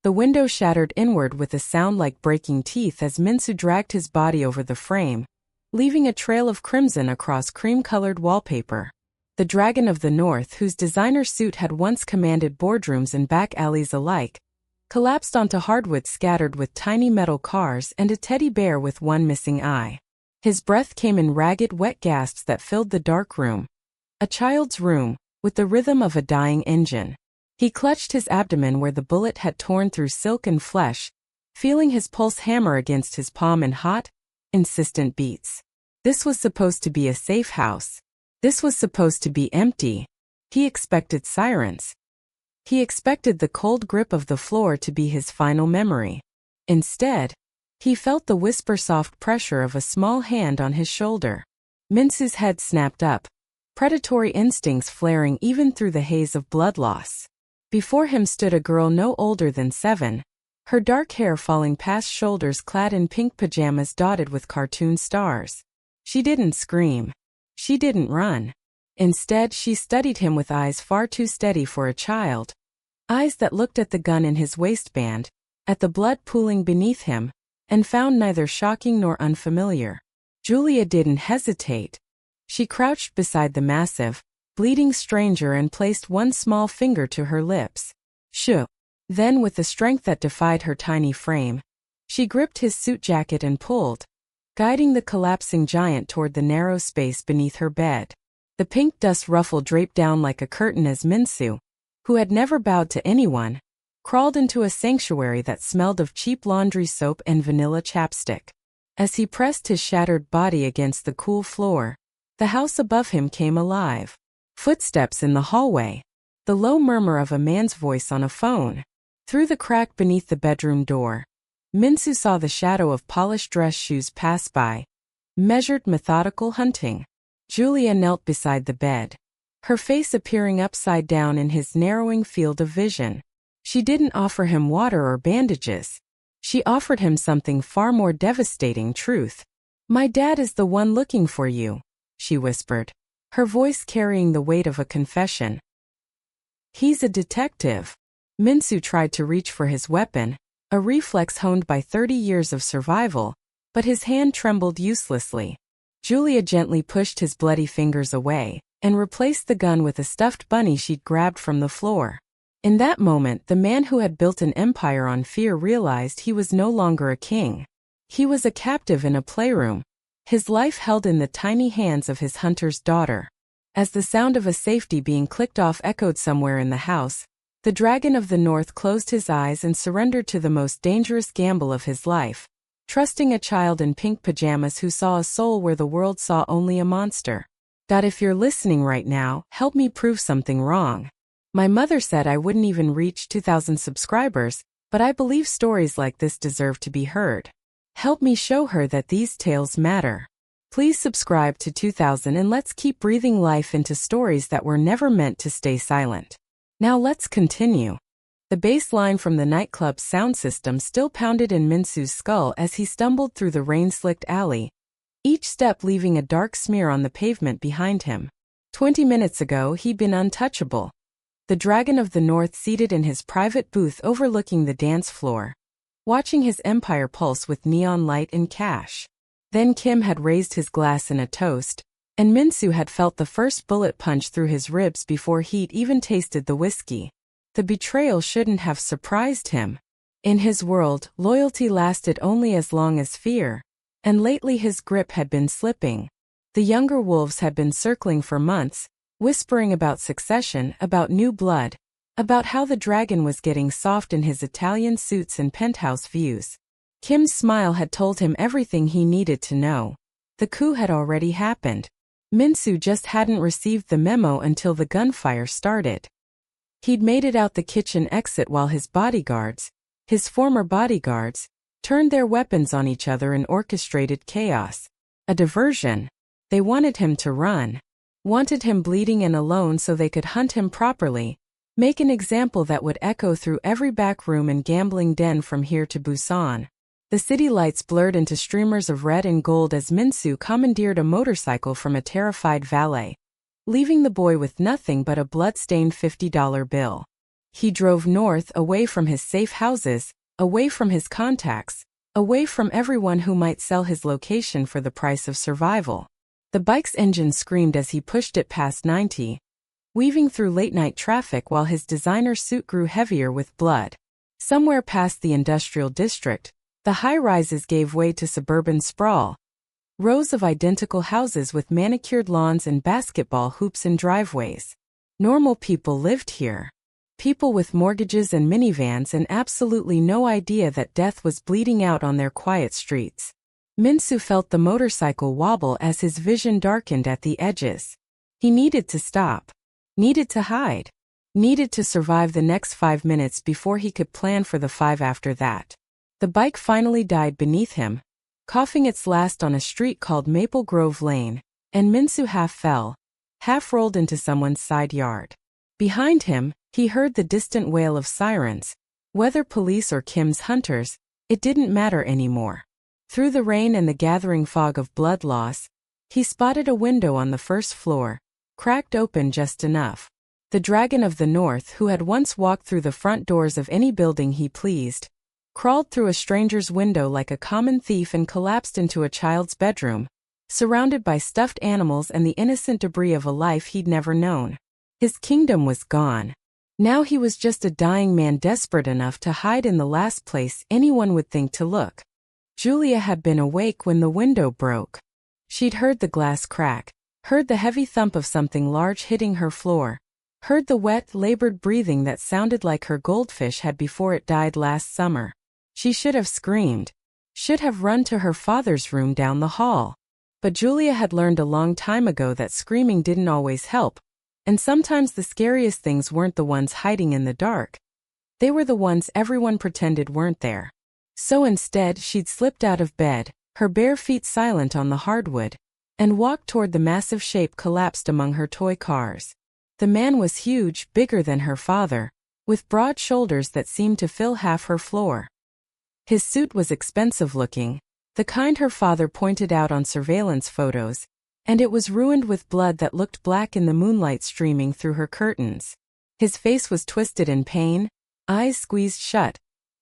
The window shattered inward with a sound like breaking teeth as Minsu dragged his body over the frame, leaving a trail of crimson across cream-colored wallpaper. The Dragon of the North, whose designer suit had once commanded boardrooms and back alleys alike, collapsed onto hardwood scattered with tiny metal cars and a teddy bear with one missing eye. His breath came in ragged, wet gasps that filled the dark room. A child's room, with the rhythm of a dying engine. He clutched his abdomen where the bullet had torn through silk and flesh, feeling his pulse hammer against his palm in hot, insistent beats. This was supposed to be a safe house. This was supposed to be empty. He expected sirens. He expected the cold grip of the floor to be his final memory. Instead, he felt the whisper-soft pressure of a small hand on his shoulder. Minsu's head snapped up, predatory instincts flaring even through the haze of blood loss. Before him stood a girl no older than 7, her dark hair falling past shoulders clad in pink pajamas dotted with cartoon stars. She didn't scream. She didn't run. Instead, she studied him with eyes far too steady for a child. Eyes that looked at the gun in his waistband, at the blood pooling beneath him, and found neither shocking nor unfamiliar. Julia didn't hesitate. She crouched beside the massive, bleeding stranger and placed one small finger to her lips. Shoo! Then, with a strength that defied her tiny frame, she gripped his suit jacket and pulled, guiding the collapsing giant toward the narrow space beneath her bed. The pink dust ruffle draped down like a curtain as Minsu, who had never bowed to anyone, crawled into a sanctuary that smelled of cheap laundry soap and vanilla chapstick. As he pressed his shattered body against the cool floor, the house above him came alive. Footsteps in the hallway. The low murmur of a man's voice on a phone. Through the crack beneath the bedroom door, Minsu saw the shadow of polished dress shoes pass by. Measured, methodical hunting. Julia knelt beside the bed, her face appearing upside down in his narrowing field of vision. She didn't offer him water or bandages. She offered him something far more devastating: truth. "My dad is the one looking for you," she whispered, her voice carrying the weight of a confession. "He's a detective." Minsu tried to reach for his weapon, a reflex honed by 30 years of survival, but his hand trembled uselessly. Julia gently pushed his bloody fingers away and replaced the gun with a stuffed bunny she'd grabbed from the floor. In that moment, the man who had built an empire on fear realized he was no longer a king. He was a captive in a playroom, his life held in the tiny hands of his hunter's daughter. As the sound of a safety being clicked off echoed somewhere in the house, the Dragon of the North closed his eyes and surrendered to the most dangerous gamble of his life, trusting a child in pink pajamas who saw a soul where the world saw only a monster. "God, if you're listening right now, help me prove something wrong. My mother said I wouldn't even reach 2,000 subscribers, but I believe stories like this deserve to be heard. Help me show her that these tales matter. Please subscribe to 2,000 and let's keep breathing life into stories that were never meant to stay silent." Now let's continue. The bass line from the nightclub's sound system still pounded in Minsu's skull as he stumbled through the rain-slicked alley, each step leaving a dark smear on the pavement behind him. 20 minutes ago, he'd been untouchable. The Dragon of the North seated in his private booth overlooking the dance floor, watching his empire pulse with neon light and cash. Then Kim had raised his glass in a toast, and Minsu had felt the first bullet punch through his ribs before he'd even tasted the whiskey. The betrayal shouldn't have surprised him. In his world, loyalty lasted only as long as fear, and lately his grip had been slipping. The younger wolves had been circling for months, whispering about succession, about new blood, about how the dragon was getting soft in his Italian suits and penthouse views. Kim's smile had told him everything he needed to know. The coup had already happened. Minsu just hadn't received the memo until the gunfire started. He'd made it out the kitchen exit while his bodyguards, his former bodyguards, turned their weapons on each other in orchestrated chaos. A diversion. They wanted him to run. Wanted him bleeding and alone so they could hunt him properly, make an example that would echo through every back room and gambling den from here to Busan. The city lights blurred into streamers of red and gold as Minsu commandeered a motorcycle from a terrified valet, leaving the boy with nothing but a blood-stained $50 bill. He drove north, away from his safe houses, away from his contacts, away from everyone who might sell his location for the price of survival. The bike's engine screamed as he pushed it past 90, weaving through late-night traffic while his designer suit grew heavier with blood. Somewhere past the industrial district, the high-rises gave way to suburban sprawl. Rows of identical houses with manicured lawns and basketball hoops in driveways. Normal people lived here. People with mortgages and minivans and absolutely no idea that death was bleeding out on their quiet streets. Minsu felt the motorcycle wobble as his vision darkened at the edges. He needed to stop. Needed to hide. Needed to survive the next 5 minutes before he could plan for the 5 after that. The bike finally died beneath him, coughing its last on a street called Maple Grove Lane, and Minsu half fell, half rolled into someone's side yard. Behind him, he heard the distant wail of sirens. Whether police or Kim's hunters, it didn't matter anymore. Through the rain and the gathering fog of blood loss, he spotted a window on the first floor, cracked open just enough. The Dragon of the North, who had once walked through the front doors of any building he pleased, crawled through a stranger's window like a common thief and collapsed into a child's bedroom, surrounded by stuffed animals and the innocent debris of a life he'd never known. His kingdom was gone. Now he was just a dying man desperate enough to hide in the last place anyone would think to look. Julia had been awake when the window broke. She'd heard the glass crack, heard the heavy thump of something large hitting her floor, heard the wet, labored breathing that sounded like her goldfish had before it died last summer. She should have screamed, should have run to her father's room down the hall. But Julia had learned a long time ago that screaming didn't always help, and sometimes the scariest things weren't the ones hiding in the dark. They were the ones everyone pretended weren't there. So instead, she'd slipped out of bed, her bare feet silent on the hardwood, and walked toward the massive shape collapsed among her toy cars. The man was huge, bigger than her father, with broad shoulders that seemed to fill half her floor. His suit was expensive looking, the kind her father pointed out on surveillance photos, and it was ruined with blood that looked black in the moonlight streaming through her curtains. His face was twisted in pain, eyes squeezed shut,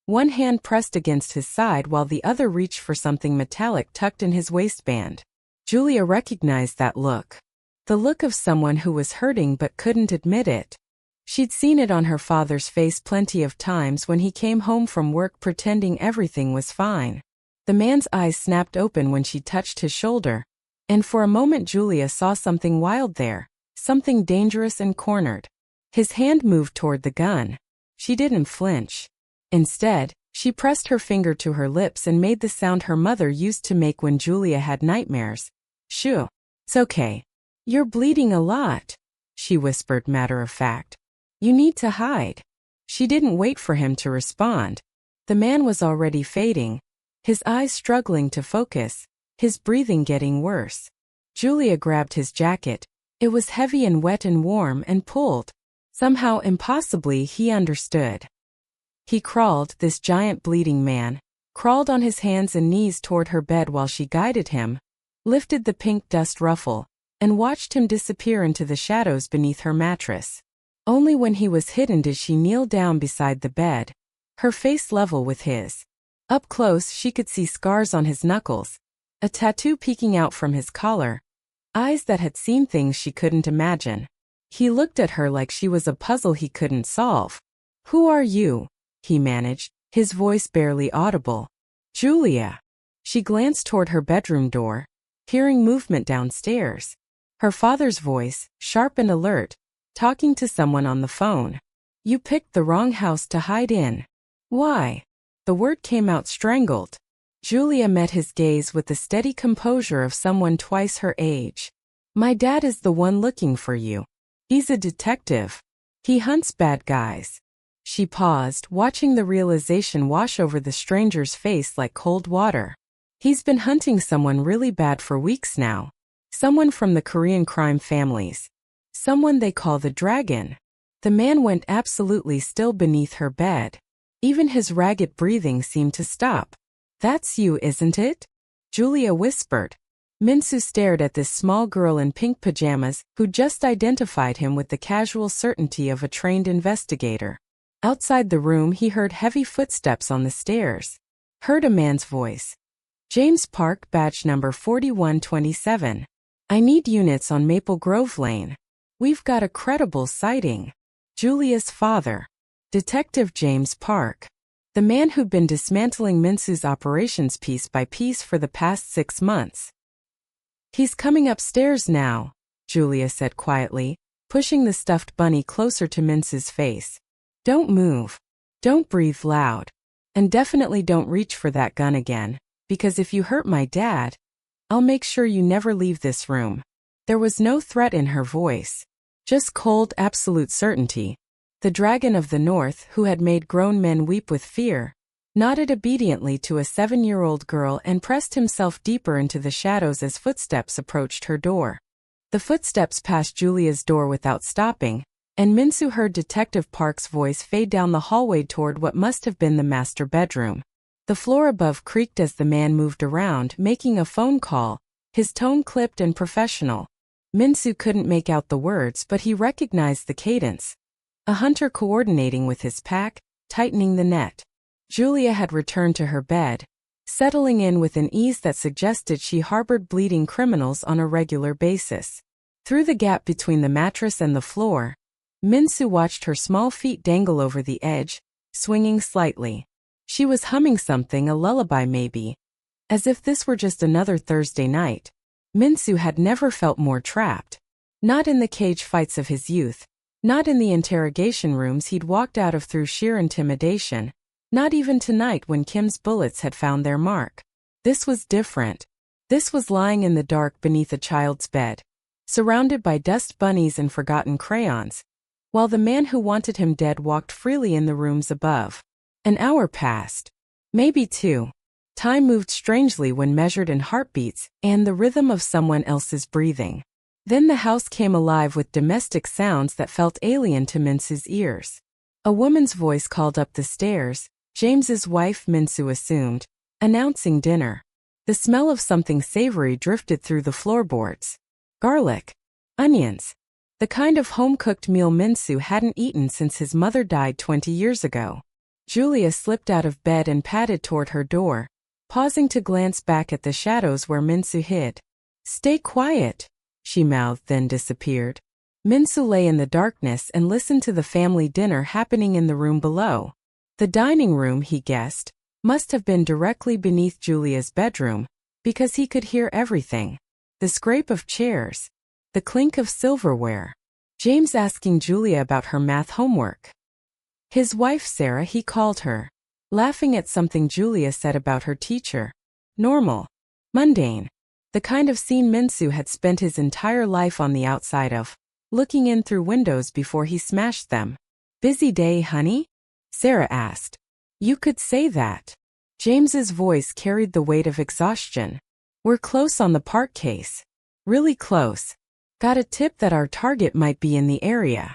one hand pressed against his side while the other reached for something metallic tucked in his waistband. Julia recognized that look. The look of someone who was hurting but couldn't admit it. She'd seen it on her father's face plenty of times when he came home from work pretending everything was fine. The man's eyes snapped open when she touched his shoulder, and for a moment Julia saw something wild there, something dangerous and cornered. His hand moved toward the gun. She didn't flinch. Instead, she pressed her finger to her lips and made the sound her mother used to make when Julia had nightmares. "Shoo. It's okay. You're bleeding a lot," she whispered matter-of-fact. "You need to hide." She didn't wait for him to respond. The man was already fading, his eyes struggling to focus, his breathing getting worse. Julia grabbed his jacket. It was heavy and wet and warm and pulled. Somehow, impossibly, he understood. He crawled, this giant bleeding man, crawled on his hands and knees toward her bed while she guided him, lifted the pink dust ruffle, and watched him disappear into the shadows beneath her mattress. Only when he was hidden did she kneel down beside the bed, her face level with his. Up close she could see scars on his knuckles, a tattoo peeking out from his collar, eyes that had seen things she couldn't imagine. He looked at her like she was a puzzle he couldn't solve. "Who are you?" he managed, his voice barely audible. "Julia." She glanced toward her bedroom door, hearing movement downstairs. Her father's voice, sharp and alert, talking to someone on the phone. "You picked the wrong house to hide in." "Why?" The word came out strangled. Julia met his gaze with the steady composure of someone twice her age. "My dad is the one looking for you. He's a detective. He hunts bad guys." She paused, watching the realization wash over the stranger's face like cold water. "He's been hunting someone really bad for weeks now. Someone from the Korean crime families. Someone they call the Dragon." The man went absolutely still beneath her bed. Even his ragged breathing seemed to stop. "That's you, isn't it?" Julia whispered. Minsu stared at this small girl in pink pajamas who just identified him with the casual certainty of a trained investigator. Outside the room he heard heavy footsteps on the stairs. Heard a man's voice. James Park, badge number 4127. I need units on Maple Grove Lane. We've got a credible sighting. Julia's father. Detective James Park. The man who'd been dismantling Minsu's operations piece by piece for the past 6 months. He's coming upstairs now, Julia said quietly, pushing the stuffed bunny closer to Minsu's face. Don't move. Don't breathe loud. And definitely don't reach for that gun again, because if you hurt my dad, I'll make sure you never leave this room. There was no threat in her voice. Just cold, absolute certainty. The dragon of the north, who had made grown men weep with fear, nodded obediently to a 7-year-old girl and pressed himself deeper into the shadows as footsteps approached her door. The footsteps passed Julia's door without stopping, and Minsu heard Detective Park's voice fade down the hallway toward what must have been the master bedroom. The floor above creaked as the man moved around, making a phone call, his tone clipped and professional. Minsu couldn't make out the words, but he recognized the cadence. A hunter coordinating with his pack, tightening the net. Julia had returned to her bed, settling in with an ease that suggested she harbored bleeding criminals on a regular basis. Through the gap between the mattress and the floor, Minsu watched her small feet dangle over the edge, swinging slightly. She was humming something, a lullaby maybe. As if this were just another Thursday night. Minsu had never felt more trapped. Not in the cage fights of his youth. Not in the interrogation rooms he'd walked out of through sheer intimidation. Not even tonight when Kim's bullets had found their mark. This was different. This was lying in the dark beneath a child's bed, surrounded by dust bunnies and forgotten crayons, while the man who wanted him dead walked freely in the rooms above. An hour passed. Maybe 2. Time moved strangely when measured in heartbeats and the rhythm of someone else's breathing. Then the house came alive with domestic sounds that felt alien to Minsu's ears. A woman's voice called up the stairs, James's wife Minsu assumed, announcing dinner. The smell of something savory drifted through the floorboards. Garlic. Onions. The kind of home-cooked meal Minsu hadn't eaten since his mother died 20 years ago. Julia slipped out of bed and padded toward her door, pausing to glance back at the shadows where Minsu hid. Stay quiet, she mouthed, then disappeared. Minsu lay in the darkness and listened to the family dinner happening in the room below. The dining room, he guessed, must have been directly beneath Julia's bedroom, because he could hear everything. The scrape of chairs. The clink of silverware. James asking Julia about her math homework. His wife Sarah, he called her. Laughing at something Julia said about her teacher. Normal. Mundane. The kind of scene Minsu had spent his entire life on the outside of, looking in through windows before he smashed them. Busy day, honey? Sarah asked. You could say that. James's voice carried the weight of exhaustion. We're close on the Park case. Really close. Got a tip that our target might be in the area.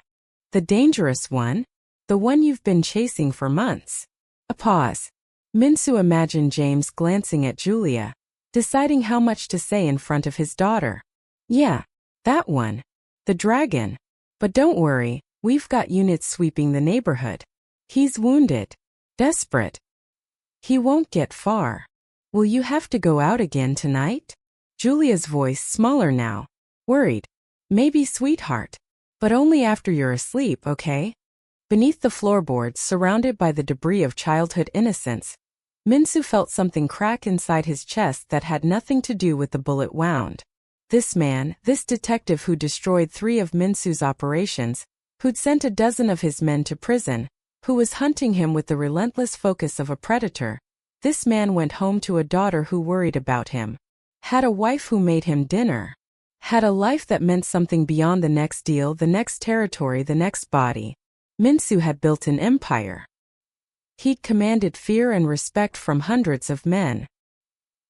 The dangerous one? The one you've been chasing for months. A pause. Minsu imagined James glancing at Julia, deciding how much to say in front of his daughter. Yeah, that one. The dragon. But don't worry, we've got units sweeping the neighborhood. He's wounded. Desperate. He won't get far. Will you have to go out again tonight? Julia's voice smaller now. Worried. Maybe, sweetheart. But only after you're asleep, okay? Beneath the floorboards, surrounded by the debris of childhood innocence, Minsu felt something crack inside his chest that had nothing to do with the bullet wound. This man, this detective who destroyed 3 of Minsu's operations, who'd sent a dozen of his men to prison, who was hunting him with the relentless focus of a predator, this man went home to a daughter who worried about him, had a wife who made him dinner, had a life that meant something beyond the next deal, the next territory, the next body. Minsu had built an empire. He'd commanded fear and respect from hundreds of men.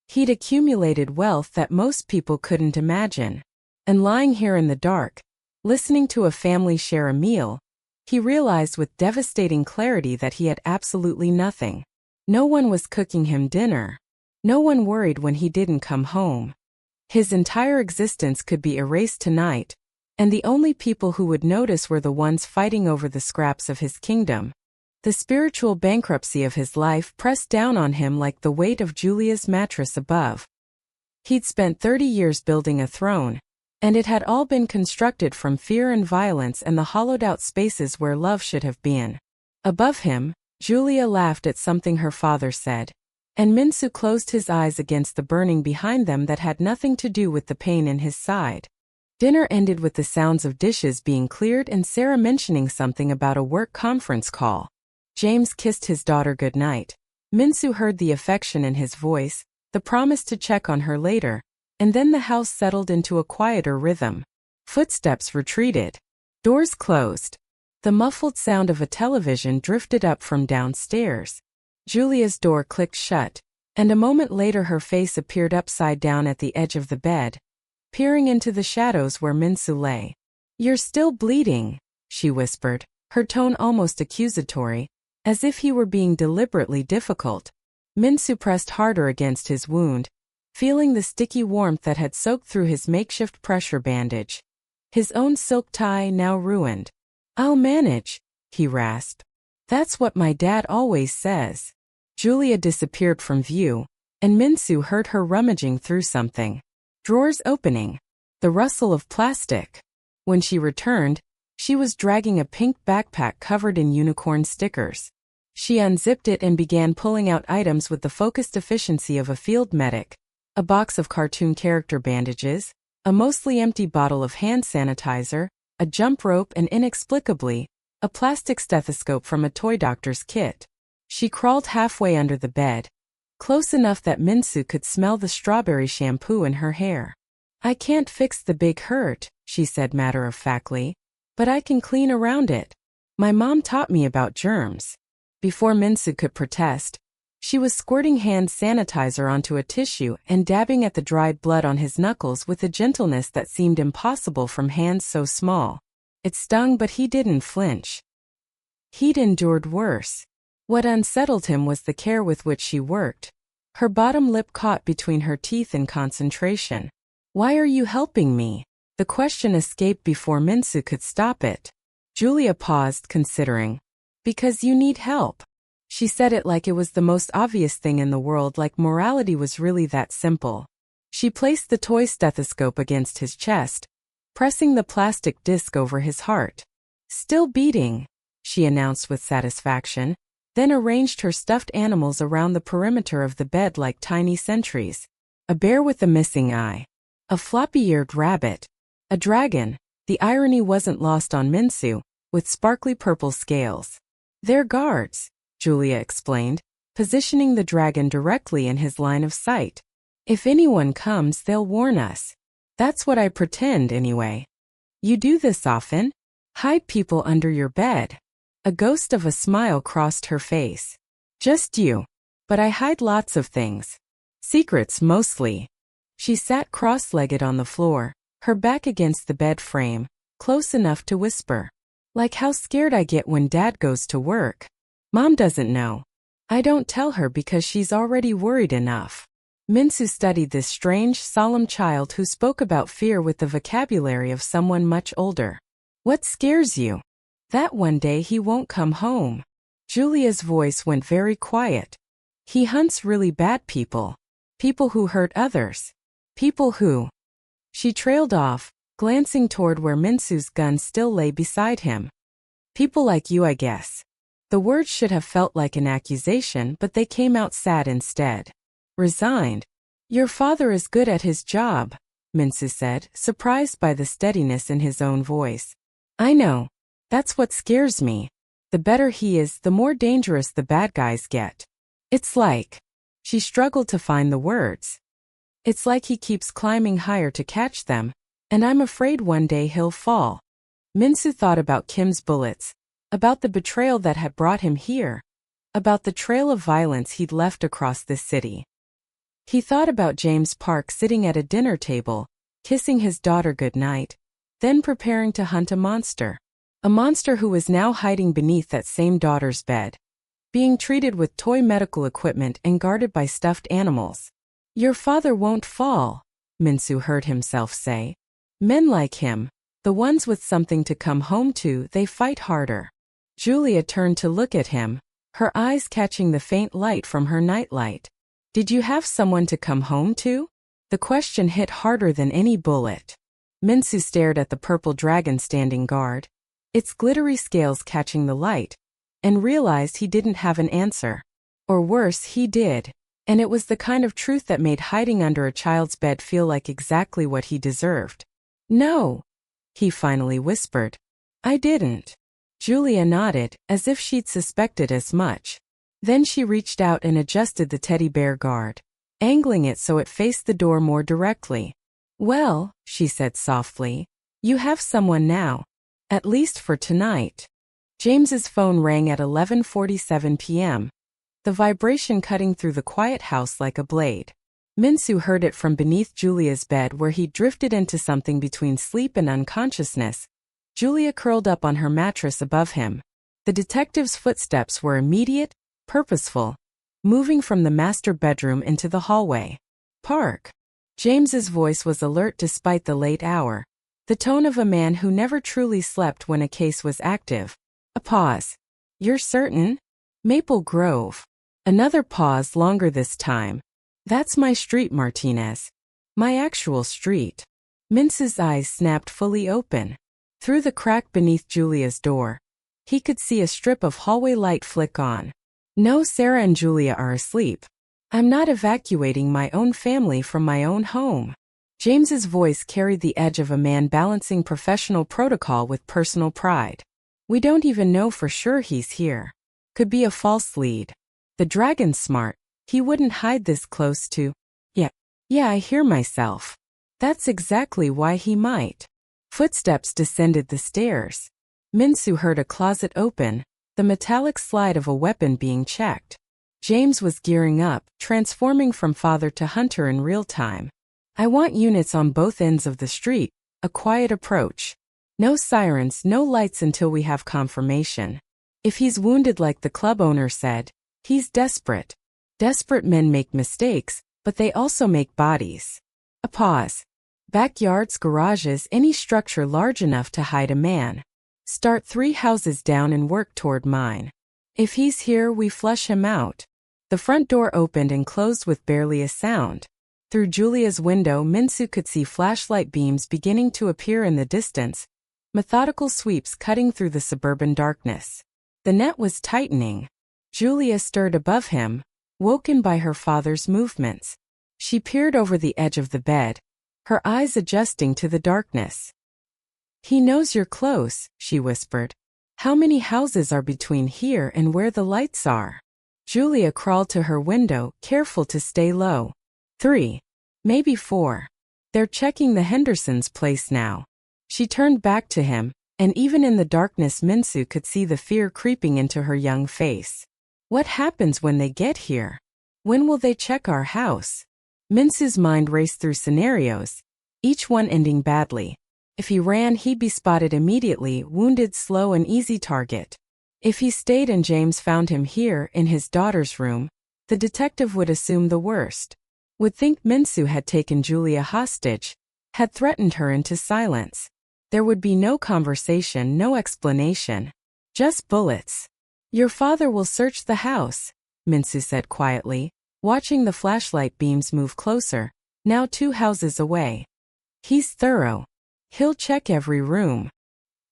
He'd accumulated wealth that most people couldn't imagine. And lying here in the dark, listening to a family share a meal, he realized with devastating clarity that he had absolutely nothing. No one was cooking him dinner. No one worried when he didn't come home. His entire existence could be erased tonight, and the only people who would notice were the ones fighting over the scraps of his kingdom. The spiritual bankruptcy of his life pressed down on him like the weight of Julia's mattress above. He'd spent 30 years building a throne, and it had all been constructed from fear and violence and the hollowed-out spaces where love should have been. Above him, Julia laughed at something her father said, and Minsu closed his eyes against the burning behind them that had nothing to do with the pain in his side. Dinner ended with the sounds of dishes being cleared and Sarah mentioning something about a work conference call. James kissed his daughter goodnight. Minsu heard the affection in his voice, the promise to check on her later, and then the house settled into a quieter rhythm. Footsteps retreated. Doors closed. The muffled sound of a television drifted up from downstairs. Julia's door clicked shut, and a moment later her face appeared upside down at the edge of the bed, peering into the shadows where Minsu lay. "You're still bleeding," she whispered, her tone almost accusatory, as if he were being deliberately difficult. Minsu pressed harder against his wound, feeling the sticky warmth that had soaked through his makeshift pressure bandage. His own silk tie now ruined. "I'll manage," he rasped. "That's what my dad always says." Julia disappeared from view, and Minsu heard her rummaging through something. Drawers opening. The rustle of plastic. When she returned, she was dragging a pink backpack covered in unicorn stickers. She unzipped it and began pulling out items with the focused efficiency of a field medic. A box of cartoon character bandages, a mostly empty bottle of hand sanitizer, a jump rope and inexplicably, a plastic stethoscope from a toy doctor's kit. She crawled halfway under the bed, close enough that Minsu could smell the strawberry shampoo in her hair. "I can't fix the big hurt," she said matter-of-factly, "but I can clean around it. My mom taught me about germs." Before Minsu could protest, she was squirting hand sanitizer onto a tissue and dabbing at the dried blood on his knuckles with a gentleness that seemed impossible from hands so small. It stung, but he didn't flinch. He'd endured worse. What unsettled him was the care with which she worked. Her bottom lip caught between her teeth in concentration. "Why are you helping me?" The question escaped before Minsu could stop it. Julia paused, considering. "Because you need help." She said it like it was the most obvious thing in the world, like morality was really that simple. She placed the toy stethoscope against his chest, pressing the plastic disc over his heart. "Still beating," she announced with satisfaction, then arranged her stuffed animals around the perimeter of the bed like tiny sentries. A bear with a missing eye. A floppy-eared rabbit. A dragon, the irony wasn't lost on Minsu, with sparkly purple scales. "They're guards," Julia explained, positioning the dragon directly in his line of sight. "If anyone comes, they'll warn us. That's what I pretend, anyway." "You do this often? Hide people under your bed?" A ghost of a smile crossed her face. "Just you. But I hide lots of things. Secrets, mostly." She sat cross-legged on the floor, her back against the bed frame, close enough to whisper. "Like how scared I get when Dad goes to work. Mom doesn't know. I don't tell her because she's already worried enough." Minsu studied this strange, solemn child who spoke about fear with the vocabulary of someone much older. "What scares you?" "That one day he won't come home." Julia's voice went very quiet. "He hunts really bad people. People who hurt others. People who—" She trailed off, glancing toward where Minsu's gun still lay beside him. "People like you, I guess." The words should have felt like an accusation, but they came out sad instead. Resigned. "Your father is good at his job," Minsu said, surprised by the steadiness in his own voice. "I know. That's what scares me. The better he is, the more dangerous the bad guys get. It's like—" She struggled to find the words. "It's like he keeps climbing higher to catch them, and I'm afraid one day he'll fall." Minsu thought about Kim's bullets, about the betrayal that had brought him here, about the trail of violence he'd left across this city. He thought about James Park sitting at a dinner table, kissing his daughter goodnight, then preparing to hunt a monster who was now hiding beneath that same daughter's bed, being treated with toy medical equipment and guarded by stuffed animals. "Your father won't fall," Minsu heard himself say. "Men like him, the ones with something to come home to, they fight harder." Julia turned to look at him, her eyes catching the faint light from her nightlight. Did you have someone to come home to? The question hit harder than any bullet. Minsu stared at the purple dragon standing guard, its glittery scales catching the light, and realized he didn't have an answer. Or worse, he did, and it was the kind of truth that made hiding under a child's bed feel like exactly what he deserved. No, he finally whispered. I didn't. Julia nodded, as if she'd suspected as much. Then she reached out and adjusted the teddy bear guard, angling it so it faced the door more directly. Well, she said softly, you have someone now. At least for tonight. James's phone rang at 11:47 p.m., the vibration cutting through the quiet house like a blade. Minsu heard it from beneath Julia's bed where he drifted into something between sleep and unconsciousness. Julia curled up on her mattress above him. The detective's footsteps were immediate, purposeful, moving from the master bedroom into the hallway. Park. James's voice was alert despite the late hour, the tone of a man who never truly slept when a case was active. A pause. You're certain? Maple Grove. Another pause, longer this time. That's my street, Martinez. My actual street. Mince's eyes snapped fully open. Through the crack beneath Julia's door, he could see a strip of hallway light flick on. No, Sarah and Julia are asleep. I'm not evacuating my own family from my own home. James's voice carried the edge of a man balancing professional protocol with personal pride. We don't even know for sure he's here. Could be a false lead. The dragon's smart. He wouldn't hide this close to. Yeah, I hear myself. That's exactly why he might. Footsteps descended the stairs. Minsu heard a closet open, the metallic slide of a weapon being checked. James was gearing up, transforming from father to hunter in real time. I want units on both ends of the street, a quiet approach. No sirens, no lights until we have confirmation. If he's wounded like the club owner said, he's desperate. Desperate men make mistakes, but they also make bodies. A pause. Backyards, garages, any structure large enough to hide a man. Start 3 houses down and work toward mine. If he's here, we flush him out. The front door opened and closed with barely a sound. Through Julia's window, Minsu could see flashlight beams beginning to appear in the distance, methodical sweeps cutting through the suburban darkness. The net was tightening. Julia stirred above him, woken by her father's movements. She peered over the edge of the bed, her eyes adjusting to the darkness. He knows you're close, she whispered. How many houses are between here and where the lights are? Julia crawled to her window, careful to stay low. 3. Maybe 4. They're checking the Hendersons' place now. She turned back to him, and even in the darkness Minsu could see the fear creeping into her young face. What happens when they get here? When will they check our house? Minsu's mind raced through scenarios, each one ending badly. If he ran, he'd be spotted immediately, wounded, slow, an easy target. If he stayed and James found him here, in his daughter's room, the detective would assume the worst. Would think Minsu had taken Julia hostage, had threatened her into silence. There would be no conversation, no explanation. Just bullets. Your father will search the house, Minsu said quietly, watching the flashlight beams move closer, now 2 houses away. He's thorough. He'll check every room.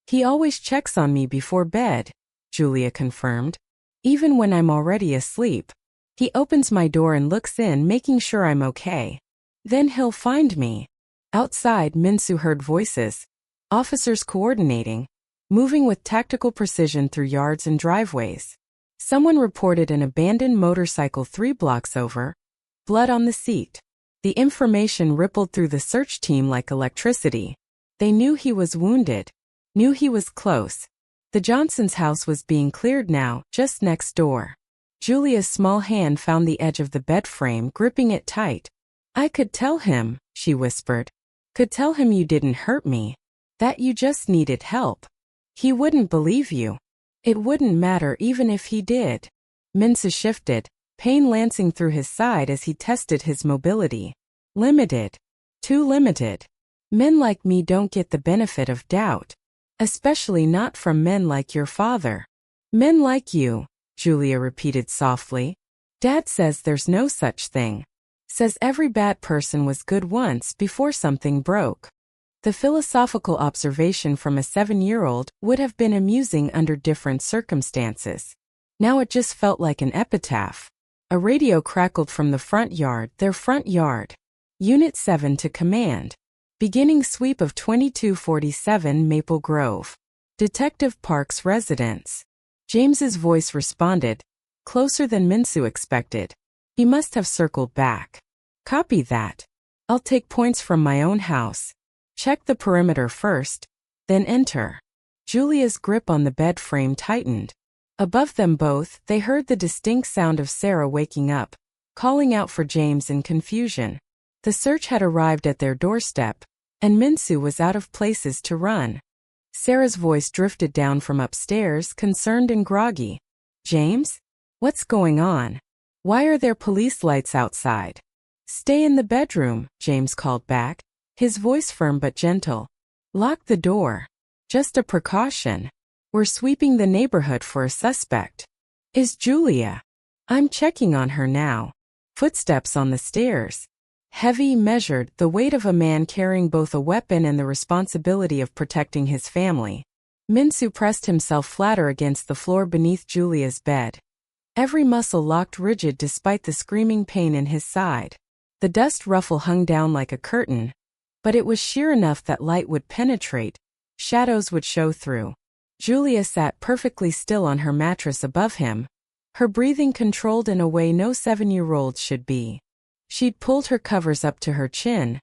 He always checks on me before bed, Julia confirmed. Even when I'm already asleep. He opens my door and looks in, making sure I'm okay. Then he'll find me. Outside, Minsu heard voices. Officers coordinating, moving with tactical precision through yards and driveways. Someone reported an abandoned motorcycle 3 blocks over. Blood on the seat. The information rippled through the search team like electricity. They knew he was wounded. Knew he was close. The Johnsons' house was being cleared now, just next door. Julia's small hand found the edge of the bed frame, gripping it tight. I could tell him, she whispered. Could tell him you didn't hurt me. That you just needed help. He wouldn't believe you. It wouldn't matter even if he did. Minsu shifted, pain lancing through his side as he tested his mobility. Limited. Too limited. Men like me don't get the benefit of doubt. Especially not from men like your father. Men like you, Julia repeated softly. Dad says there's no such thing. Says every bad person was good once before something broke. The philosophical observation from a 7-year-old would have been amusing under different circumstances. Now it just felt like an epitaph. A radio crackled from the front yard, their front yard. Unit 7 to command. Beginning sweep of 2247 Maple Grove. Detective Park's residence. James's voice responded, closer than Minsu expected. He must have circled back. Copy that. I'll take points from my own house. Check the perimeter first, then enter. Julia's grip on the bed frame tightened. Above them both, they heard the distinct sound of Sarah waking up, calling out for James in confusion. The search had arrived at their doorstep, and Minsu was out of places to run. Sarah's voice drifted down from upstairs, concerned and groggy. James? What's going on? Why are there police lights outside? Stay in the bedroom, James called back, his voice firm but gentle. Lock the door. Just a precaution. We're sweeping the neighborhood for a suspect. Is Julia? I'm checking on her now. Footsteps on the stairs. Heavy, measured, the weight of a man carrying both a weapon and the responsibility of protecting his family. Minsu pressed himself flatter against the floor beneath Julia's bed. Every muscle locked rigid despite the screaming pain in his side. The dust ruffle hung down like a curtain, but it was sheer enough that light would penetrate, shadows would show through. Julia sat perfectly still on her mattress above him, her breathing controlled in a way no 7-year-old should be. She'd pulled her covers up to her chin,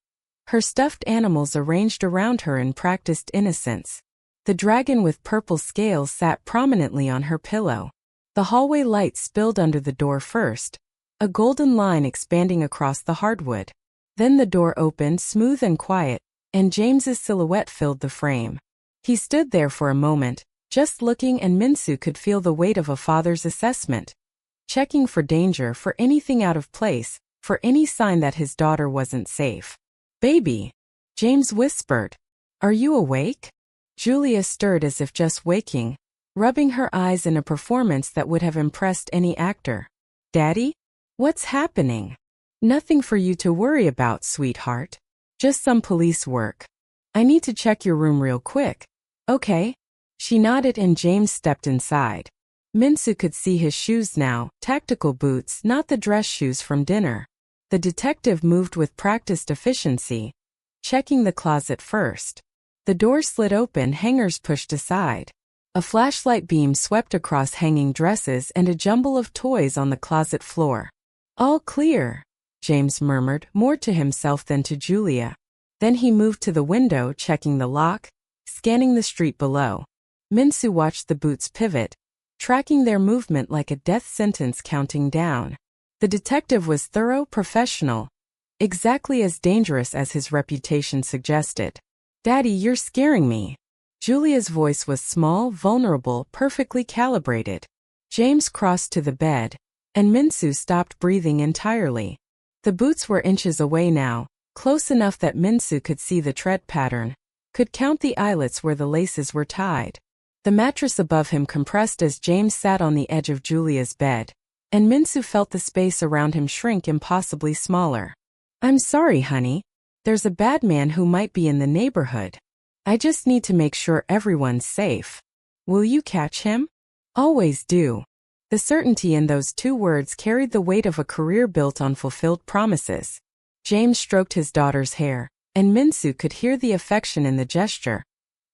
her stuffed animals arranged around her in practiced innocence. The dragon with purple scales sat prominently on her pillow. The hallway light spilled under the door first, a golden line expanding across the hardwood. Then the door opened smooth and quiet, and James's silhouette filled the frame. He stood there for a moment, just looking, and Minsu could feel the weight of a father's assessment. Checking for danger, for anything out of place, for any sign that his daughter wasn't safe. Baby, James whispered. Are you awake? Julia stirred as if just waking, rubbing her eyes in a performance that would have impressed any actor. Daddy? What's happening? Nothing for you to worry about, sweetheart. Just some police work. I need to check your room real quick. Okay. She nodded and James stepped inside. Minsu could see his shoes now, tactical boots, not the dress shoes from dinner. The detective moved with practiced efficiency, checking the closet first. The door slid open, hangers pushed aside. A flashlight beam swept across hanging dresses and a jumble of toys on the closet floor. All clear, James murmured, more to himself than to Julia. Then he moved to the window, checking the lock, scanning the street below. Minsu watched the boots pivot, tracking their movement like a death sentence counting down. The detective was thorough, professional, exactly as dangerous as his reputation suggested. Daddy, you're scaring me. Julia's voice was small, vulnerable, perfectly calibrated. James crossed to the bed, and Minsu stopped breathing entirely. The boots were inches away now, close enough that Minsu could see the tread pattern, could count the eyelets where the laces were tied. The mattress above him compressed as James sat on the edge of Julia's bed, and Minsu felt the space around him shrink impossibly smaller. I'm sorry, honey. There's a bad man who might be in the neighborhood. I just need to make sure everyone's safe. Will you catch him? Always do. The certainty in those two words carried the weight of a career built on fulfilled promises. James stroked his daughter's hair, and Minsu could hear the affection in the gesture,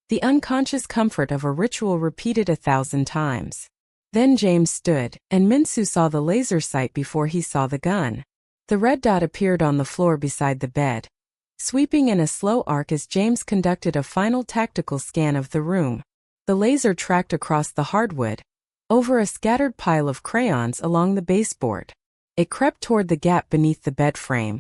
the unconscious comfort of a ritual repeated 1,000 times. Then James stood, and Minsu saw the laser sight before he saw the gun. The red dot appeared on the floor beside the bed, sweeping in a slow arc as James conducted a final tactical scan of the room. The laser tracked across the hardwood, over a scattered pile of crayons along the baseboard. It crept toward the gap beneath the bed frame,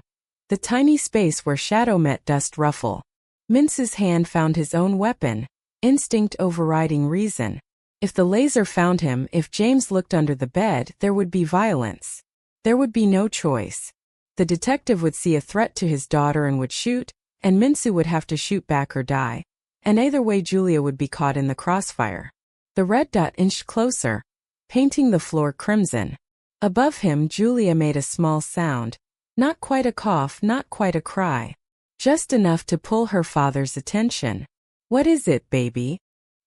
the tiny space where shadow met dust ruffle. Minsu's hand found his own weapon, instinct overriding reason. If the laser found him, if James looked under the bed, there would be violence. There would be no choice. The detective would see a threat to his daughter and would shoot, and Minsu would have to shoot back or die. And either way Julia would be caught in the crossfire. The red dot inched closer, painting the floor crimson. Above him, Julia made a small sound. Not quite a cough, not quite a cry. Just enough to pull her father's attention. "What is it, baby?"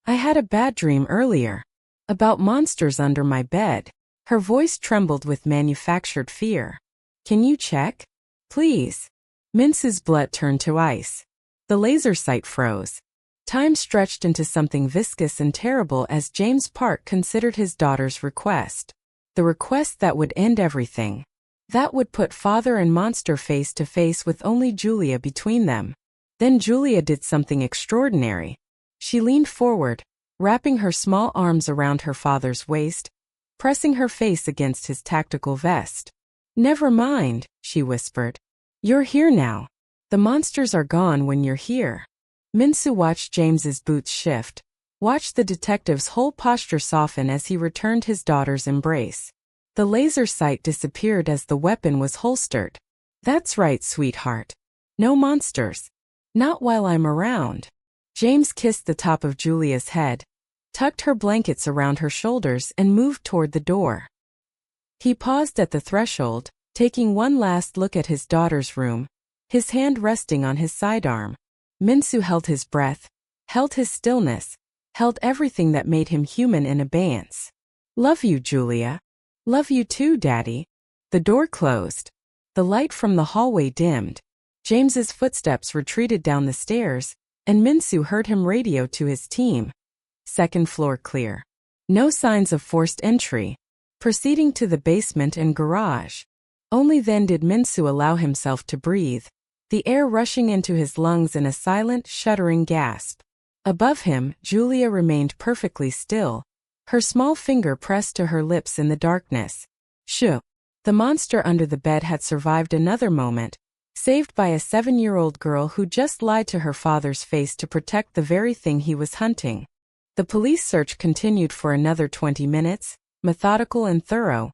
"I had a bad dream earlier. About monsters under my bed." Her voice trembled with manufactured fear. "Can you check? Please." Minsu's blood turned to ice. The laser sight froze. Time stretched into something viscous and terrible as James Park considered his daughter's request. The request that would end everything. That would put father and monster face to face with only Julia between them. Then Julia did something extraordinary. She leaned forward, wrapping her small arms around her father's waist, pressing her face against his tactical vest. "Never mind," she whispered. "You're here now. The monsters are gone when you're here." Minsu watched James's boots shift, watched the detective's whole posture soften as he returned his daughter's embrace. The laser sight disappeared as the weapon was holstered. "That's right, sweetheart. No monsters. Not while I'm around." James kissed the top of Julia's head, tucked her blankets around her shoulders and moved toward the door. He paused at the threshold, taking one last look at his daughter's room, his hand resting on his sidearm. Minsu held his breath, held his stillness, held everything that made him human in abeyance. "Love you, Julia. Love you too, Daddy." The door closed. The light from the hallway dimmed. James's footsteps retreated down the stairs, and Minsu heard him radio to his team. Second floor clear. No signs of forced entry. Proceeding to the basement and garage. Only then did Minsu allow himself to breathe, the air rushing into his lungs in a silent, shuddering gasp. Above him, Julia remained perfectly still, her small finger pressed to her lips in the darkness. Shoo! The monster under the bed had survived another moment, saved by a 7-year-old girl who just lied to her father's face to protect the very thing he was hunting. The police search continued for another 20 minutes, methodical and thorough,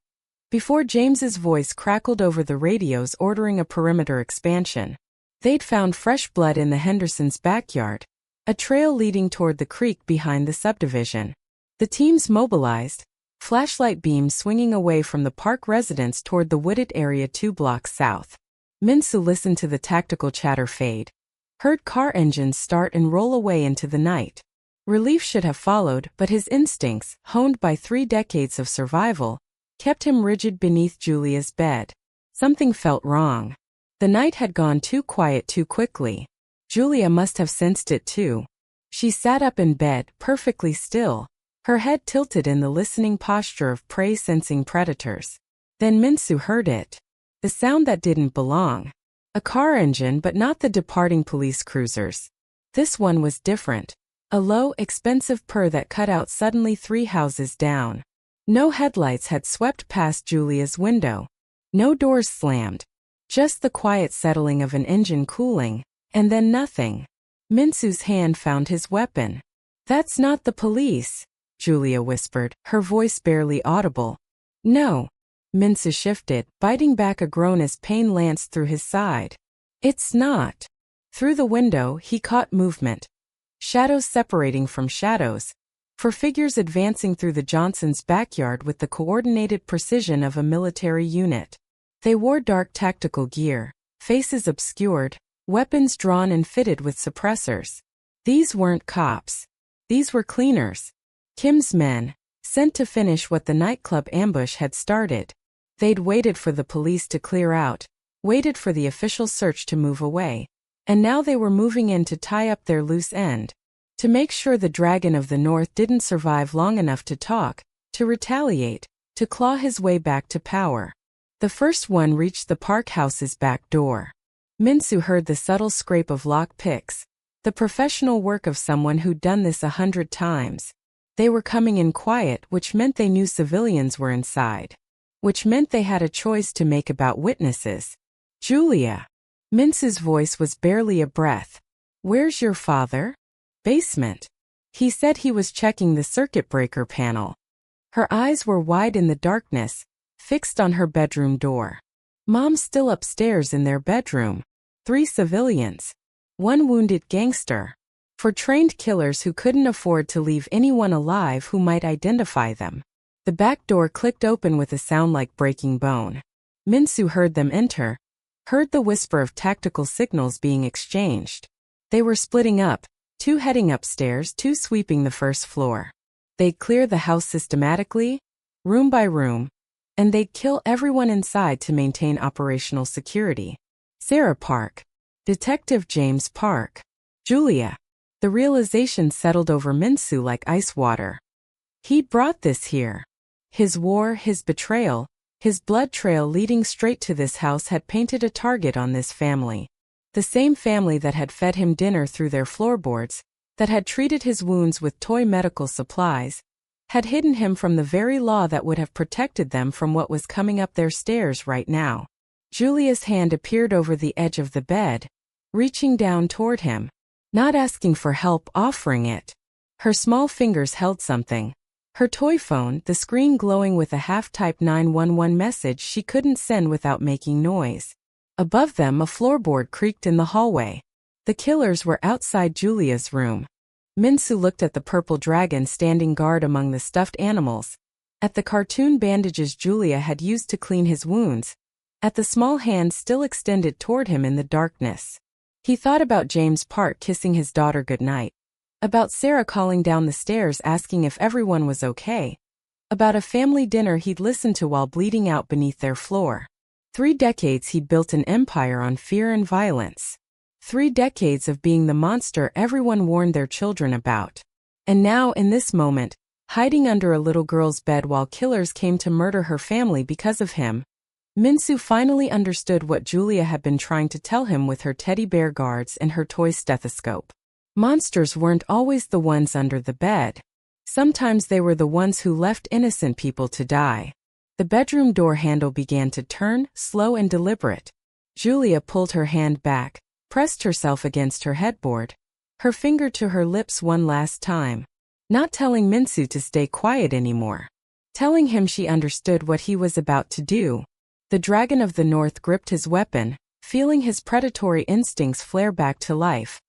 before James's voice crackled over the radios ordering a perimeter expansion. They'd found fresh blood in the Hendersons' backyard, a trail leading toward the creek behind the subdivision. The teams mobilized, flashlight beams swinging away from the park residence toward the wooded area 2 blocks south. Minsu listened to the tactical chatter fade, heard car engines start and roll away into the night. Relief should have followed, but his instincts, honed by 3 decades of survival, kept him rigid beneath Julia's bed. Something felt wrong. The night had gone too quiet too quickly. Julia must have sensed it too. She sat up in bed, perfectly still, her head tilted in the listening posture of prey-sensing predators. Then Minsu heard it. The sound that didn't belong. A car engine, but not the departing police cruisers. This one was different. A low, expensive purr that cut out suddenly 3 houses down. No headlights had swept past Julia's window. No doors slammed. Just the quiet settling of an engine cooling, and then nothing. Minsu's hand found his weapon. "That's not the police," Julia whispered, her voice barely audible. "No." Minsu shifted, biting back a groan as pain lanced through his side. "It's not." Through the window, he caught movement. Shadows separating from shadows. For figures advancing through the Johnsons' backyard with the coordinated precision of a military unit. They wore dark tactical gear, faces obscured, weapons drawn and fitted with suppressors. These weren't cops. These were cleaners. Kim's men, sent to finish what the nightclub ambush had started. They'd waited for the police to clear out, waited for the official search to move away, and now they were moving in to tie up their loose end. To make sure the Dragon of the North didn't survive long enough to talk, to retaliate, to claw his way back to power. The first one reached the park house's back door. Minsu heard the subtle scrape of lock picks, the professional work of someone who'd done this 100 times. They were coming in quiet, which meant they knew civilians were inside. Which meant they had a choice to make about witnesses. "Julia." Minsu's voice was barely a breath. "Where's your father?" "Basement. He said he was checking the circuit breaker panel." Her eyes were wide in the darkness, fixed on her bedroom door. "Mom's still upstairs in their bedroom. 3 civilians. 1 wounded gangster." For trained killers who couldn't afford to leave anyone alive who might identify them. The back door clicked open with a sound like breaking bone. Minsu heard them enter, heard the whisper of tactical signals being exchanged. They were splitting up, 2 heading upstairs, 2 sweeping the first floor. They'd clear the house systematically, room by room, and they'd kill everyone inside to maintain operational security. Sarah Park. Detective James Park. Julia. The realization settled over Minsu like ice water. He'd brought this here. His war, his betrayal, his blood trail leading straight to this house had painted a target on this family. The same family that had fed him dinner through their floorboards, that had treated his wounds with toy medical supplies, had hidden him from the very law that would have protected them from what was coming up their stairs right now. Julia's hand appeared over the edge of the bed, reaching down toward him, not asking for help, offering it. Her small fingers held something. Her toy phone, the screen glowing with a half-typed 911 message she couldn't send without making noise. Above them, a floorboard creaked in the hallway. The killers were outside Julia's room. Minsu looked at the purple dragon standing guard among the stuffed animals, at the cartoon bandages Julia had used to clean his wounds, at the small hand still extended toward him in the darkness. He thought about James Park kissing his daughter goodnight, about Sarah calling down the stairs asking if everyone was okay, about a family dinner he'd listened to while bleeding out beneath their floor. 3 decades he'd built an empire on fear and violence. 3 decades of being the monster everyone warned their children about. And now, in this moment, hiding under a little girl's bed while killers came to murder her family because of him, Minsu finally understood what Julia had been trying to tell him with her teddy bear guards and her toy stethoscope. Monsters weren't always the ones under the bed. Sometimes they were the ones who left innocent people to die. The bedroom door handle began to turn, slow and deliberate. Julia pulled her hand back, pressed herself against her headboard, her finger to her lips one last time. Not telling Minsu to stay quiet anymore. Telling him she understood what he was about to do. The dragon of the north gripped his weapon, feeling his predatory instincts flare back to life.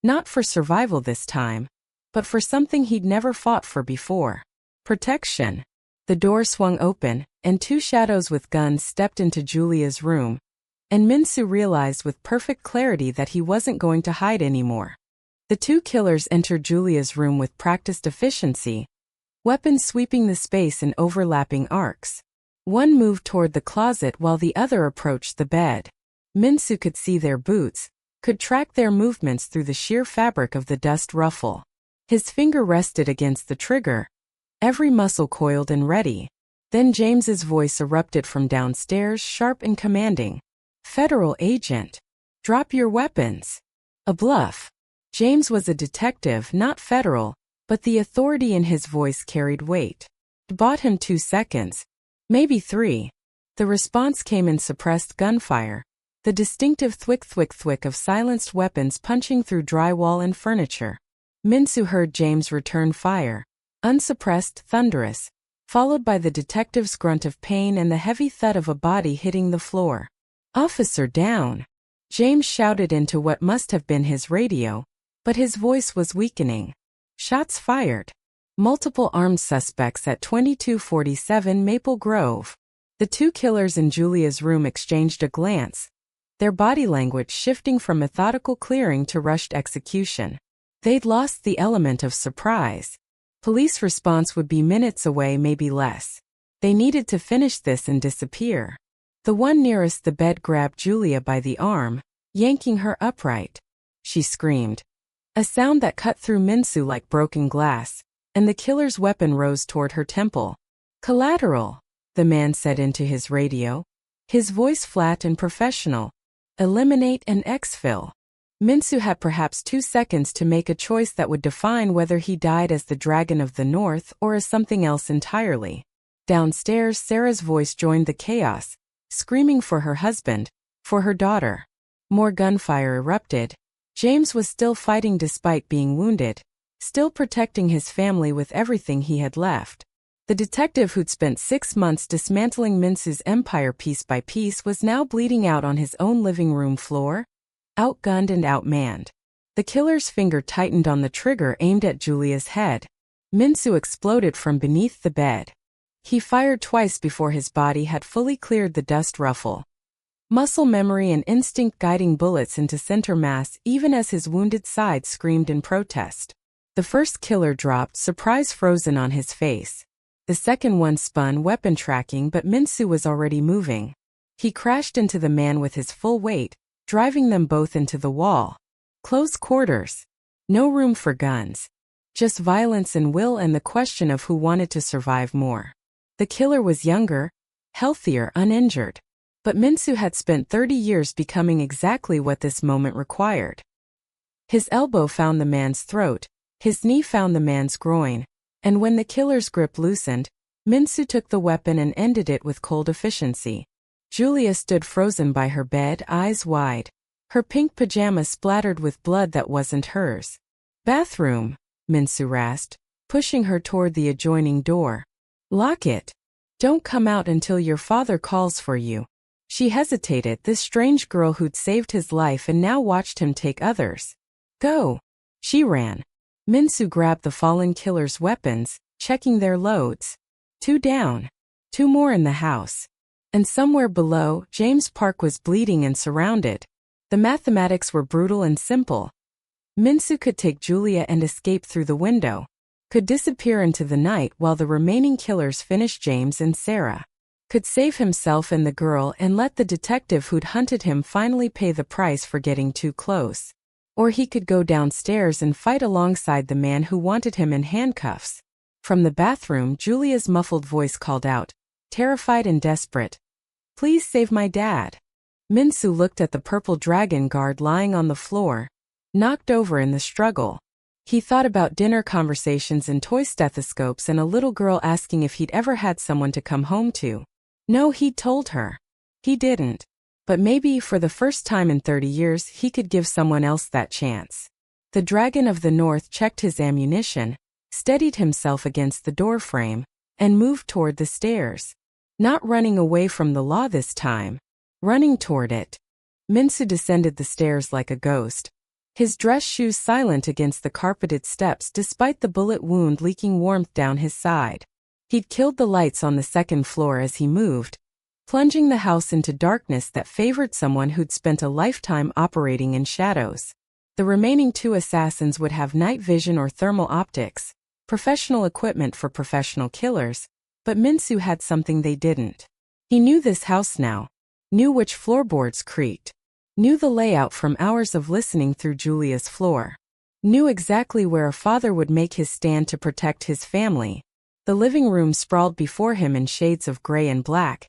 Not for survival this time, but for something he'd never fought for before. Protection. The door swung open, and 2 shadows with guns stepped into Julia's room, and Minsu realized with perfect clarity that he wasn't going to hide anymore. The 2 killers entered Julia's room with practiced efficiency, weapons sweeping the space in overlapping arcs. One moved toward the closet while the other approached the bed. Minsu could see their boots, could track their movements through the sheer fabric of the dust ruffle. His finger rested against the trigger, every muscle coiled and ready. Then James's voice erupted from downstairs, sharp and commanding. "Federal agent, drop your weapons." A bluff. James was a detective, not federal, but the authority in his voice carried weight. It bought him 2 seconds. Maybe 3. The response came in suppressed gunfire, the distinctive thwick-thwick-thwick of silenced weapons punching through drywall and furniture. Minsu heard James return fire, unsuppressed, thunderous, followed by the detective's grunt of pain and the heavy thud of a body hitting the floor. "Officer down!" James shouted into what must have been his radio, but his voice was weakening. Shots fired. Multiple armed suspects at 2247 Maple Grove. The 2 killers in Julia's room exchanged a glance, their body language shifting from methodical clearing to rushed execution. They'd lost the element of surprise. Police response would be minutes away, maybe less. They needed to finish this and disappear. The one nearest the bed grabbed Julia by the arm, yanking her upright. She screamed. A sound that cut through Minsu like broken glass, and the killer's weapon rose toward her temple. "Collateral," the man said into his radio, his voice flat and professional. "Eliminate and exfil." Minsu had perhaps 2 seconds to make a choice that would define whether he died as the Dragon of the North or as something else entirely. Downstairs, Sarah's voice joined the chaos, screaming for her husband, for her daughter. More gunfire erupted. James was still fighting despite being wounded, still protecting his family with everything he had left. The detective who'd spent 6 months dismantling Minsu's empire piece by piece was now bleeding out on his own living room floor, outgunned and outmanned. The killer's finger tightened on the trigger aimed at Julia's head. Minsu exploded from beneath the bed. He fired twice before his body had fully cleared the dust ruffle. Muscle memory and instinct guiding bullets into center mass even as his wounded side screamed in protest. The first killer dropped, surprise frozen on his face. The second one spun, weapon tracking, but Minsu was already moving. He crashed into the man with his full weight, driving them both into the wall. Close quarters. No room for guns. Just violence and will and the question of who wanted to survive more. The killer was younger, healthier, uninjured. But Minsu had spent 30 years becoming exactly what this moment required. His elbow found the man's throat, his knee found the man's groin, and when the killer's grip loosened, Minsu took the weapon and ended it with cold efficiency. Julia stood frozen by her bed, eyes wide. Her pink pajama splattered with blood that wasn't hers. "Bathroom," Minsu rasped, pushing her toward the adjoining door. "Lock it. Don't come out until your father calls for you." She hesitated, this strange girl who'd saved his life and now watched him take others. "Go." She ran. Minsu grabbed the fallen killer's weapons, checking their loads. 2 down. 2 more in the house. And somewhere below, James Park was bleeding and surrounded. The mathematics were brutal and simple. Minsu could take Julia and escape through the window. Could disappear into the night while the remaining killers finished James and Sarah. Could save himself and the girl and let the detective who'd hunted him finally pay the price for getting too close. Or he could go downstairs and fight alongside the man who wanted him in handcuffs. From the bathroom, Julia's muffled voice called out, terrified and desperate. "Please save my dad." Minsu looked at the purple dragon guard lying on the floor, knocked over in the struggle. He thought about dinner conversations and toy stethoscopes and a little girl asking if he'd ever had someone to come home to. No, he'd told her. He didn't. But maybe, for the first time in 30 years, he could give someone else that chance. The Dragon of the North checked his ammunition, steadied himself against the doorframe, and moved toward the stairs. Not running away from the law this time. Running toward it. Minsu descended the stairs like a ghost. His dress shoes silent against the carpeted steps despite the bullet wound leaking warmth down his side. He'd killed the lights on the second floor as he moved, plunging the house into darkness that favored someone who'd spent a lifetime operating in shadows. The remaining 2 assassins would have night vision or thermal optics, professional equipment for professional killers, but Minsu had something they didn't. He knew this house now, knew which floorboards creaked, knew the layout from hours of listening through Julia's floor, knew exactly where a father would make his stand to protect his family. The living room sprawled before him in shades of gray and black,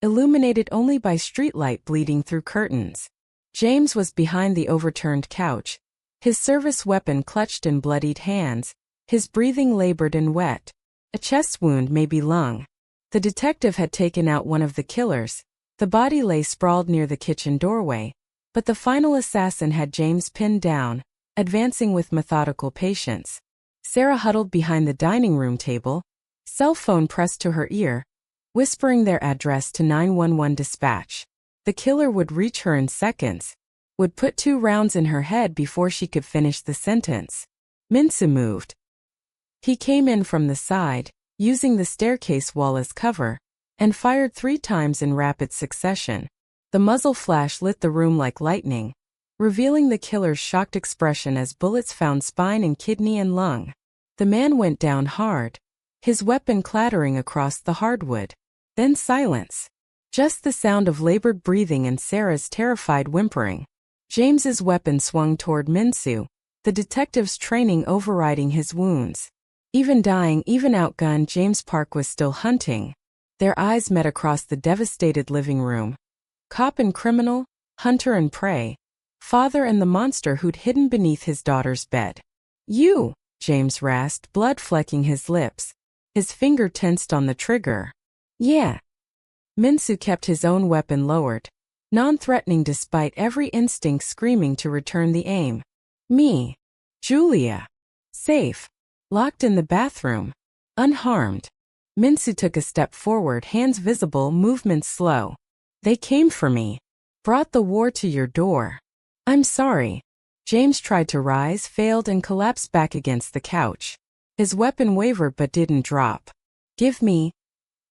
illuminated only by streetlight bleeding through curtains. James was behind the overturned couch, his service weapon clutched in bloodied hands, his breathing labored and wet. A chest wound, maybe lung. The detective had taken out one of the killers. The body lay sprawled near the kitchen doorway, but the final assassin had James pinned down, advancing with methodical patience. Sarah huddled behind the dining room table, cell phone pressed to her ear, whispering their address to 911 dispatch. The killer would reach her in seconds, would put 2 rounds in her head before she could finish the sentence. Minsu moved. He came in from the side, using the staircase wall as cover, and fired 3 times in rapid succession. The muzzle flash lit the room like lightning, revealing the killer's shocked expression as bullets found spine and kidney and lung. The man went down hard, his weapon clattering across the hardwood. Then silence. Just the sound of labored breathing and Sarah's terrified whimpering. James's weapon swung toward Minsu, the detective's training overriding his wounds. Even dying, even outgunned, James Park was still hunting. Their eyes met across the devastated living room. Cop and criminal, hunter and prey, father and the monster who'd hidden beneath his daughter's bed. "You!" James rasped, blood flecking his lips. His finger tensed on the trigger. "Yeah." Minsu kept his own weapon lowered, non-threatening despite every instinct screaming to return the aim. "Me. Julia. Safe. Locked in the bathroom. Unharmed." Minsu took a step forward, hands visible, movements slow. "They came for me. Brought the war to your door. I'm sorry." James tried to rise, failed, and collapsed back against the couch. His weapon wavered but didn't drop. Give me